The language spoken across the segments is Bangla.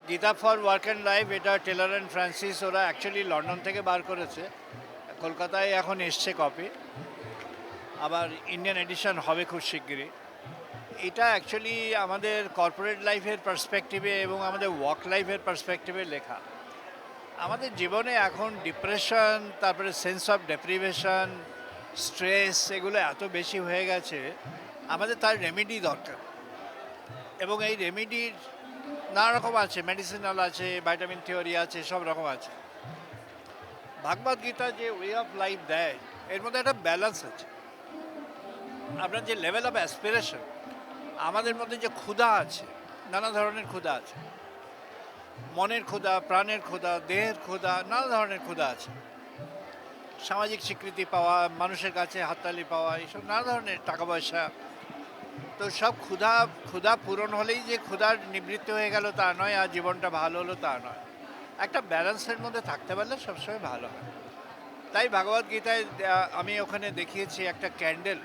Gita for work and life এটা টেলর অ্যান্ড ফ্রান্সিস ওরা অ্যাকচুয়ালি লন্ডন থেকে বার করেছে, কলকাতায় এখন এসছে কপি, আবার ইন্ডিয়ান এডিশন হবে খুব শিগগিরই। এটা অ্যাকচুয়ালি আমাদের কর্পোরেট লাইফের পার্সপেক্টিভে এবং আমাদের ওয়ার্ক লাইফের পার্সপেক্টিভে লেখা। আমাদের জীবনে এখন ডিপ্রেশন, তারপরে সেন্স অফ ডেপ্রিভেশন, স্ট্রেস, এগুলো এত বেশি হয়ে গেছে, আমাদের তার রেমেডি দরকার। এবং এই রেমেডির নানা রকম আছে, মেডিসিনাল আছে, ভাইটামিন থিওরি আছে, সব রকম আছে। ভাগবত গীতা যে ওয়ে অফ লাইফ দেয়, এর মধ্যে একটা ব্যালেন্স আছে। আপনার যে লেভেল অফ অ্যাসপিরেশন, আমাদের মধ্যে যে ক্ষুধা আছে, নানা ধরনের ক্ষুধা আছে, মনের ক্ষুধা, প্রাণের ক্ষুধা, দেহের ক্ষুধা, নানা ধরনের ক্ষুধা আছে। সামাজিক স্বীকৃতি পাওয়া, মানুষের কাছে হাততালি পাওয়া, এইসব নানা ধরনের, টাকা পয়সা। তো সব ক্ষুধা ক্ষুধা পূরণ হলেই যে ক্ষুধার নিবৃত্তি হয়ে গেল তা নয়, আর জীবনটা ভালো হলো তা নয়। একটা ব্যালেন্সের মধ্যে থাকতে পারলে সবসময় ভালো হয়। তাই ভগবদ গীতায় আমি ওখানে দেখিয়েছি একটা ক্যান্ডেল,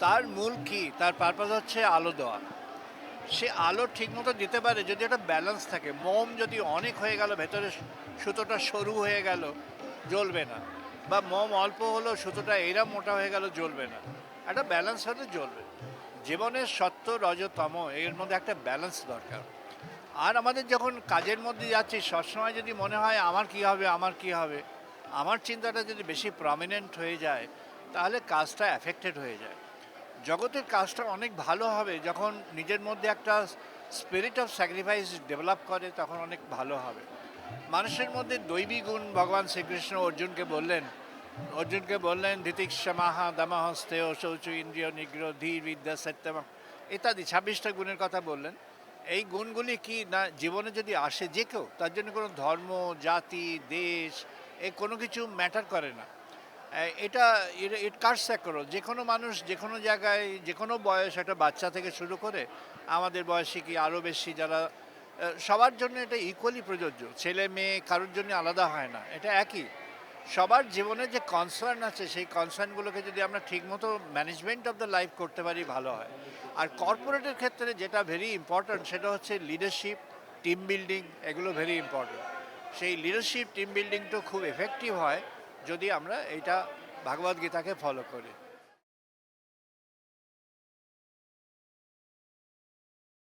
তার মূল কি, তার পারপাস হচ্ছে আলো দেওয়া। সে আলো ঠিকমতো দিতে পারে যদি একটা ব্যালেন্স থাকে। মোম যদি অনেক হয়ে গেল, ভেতরে সুতোটা সরু হয়ে গেল, জ্বলবে না। বা মোম অল্প হলো, সুতোটা এরা মোটা হয়ে গেল, জ্বলবে না। একটা ব্যালেন্স হলে জ্বলবে। জীবনের সত্য রজতম, এর মধ্যে একটা ব্যালেন্স দরকার। আর আমাদের যখন কাজের মধ্যে যাচ্ছি, সবসময় যদি মনে হয় আমার কি হবে, আমার কি হবে, আমার চিন্তাটা যদি বেশি প্রমিনেন্ট হয়ে যায়, তাহলে কাজটা অ্যাফেক্টেড হয়ে যায়। জগতের কাজটা অনেক ভালো হবে যখন নিজের মধ্যে একটা স্পিরিট অফ স্যাক্রিফাইস ডেভেলপ করে, তখন অনেক ভালো হবে। মানুষের মধ্যে দৈবী গুণ ভগবান শ্রীকৃষ্ণ অর্জুনকে বললেন ধিতিক্ষমাহা দামাহ স্থেয় শৌচ ইন্দ্রিয় নিগ্রহ ধীর বিদ্যা সত্যম ইত্যাদি 26টা গুণের কথা বললেন। এই গুণগুলি কি না জীবনে যদি আসে যে কেউ, তার জন্য কোনো ধর্ম, জাতি, দেশ, এ কোনো কিছু ম্যাটার করে না। এটা ইট কার্স করো, যে কোনো মানুষ যে কোনো জায়গায় যে কোনো বয়স, একটা বাচ্চা থেকে শুরু করে আমাদের বয়সী কি আরও বেশি যারা, সবার জন্য এটা ইকুয়ালি প্রযোজ্য। ছেলে মেয়ে কারোর জন্য আলাদা হয় না, এটা একই। সবার জীবনে যে কনসার্ন আছে, সেই কনসার্নগুলোকে যদি আমরা ঠিকমতো ম্যানেজমেন্ট অফ দ্য লাইফ করতে পারি, ভালো হয়। আর কর্পোরেটের ক্ষেত্রে যেটা ভেরি ইম্পর্ট্যান্ট, সেটা হচ্ছে লিডারশিপ, টিম বিল্ডিং, এগুলো ভেরি ইম্পর্ট্যান্ট। সেই লিডারশিপ, টিম বিল্ডিংটা খুব এফেক্টিভ হয় যদি আমরা এইটা ভাগবত গীতাকে ফলো করি।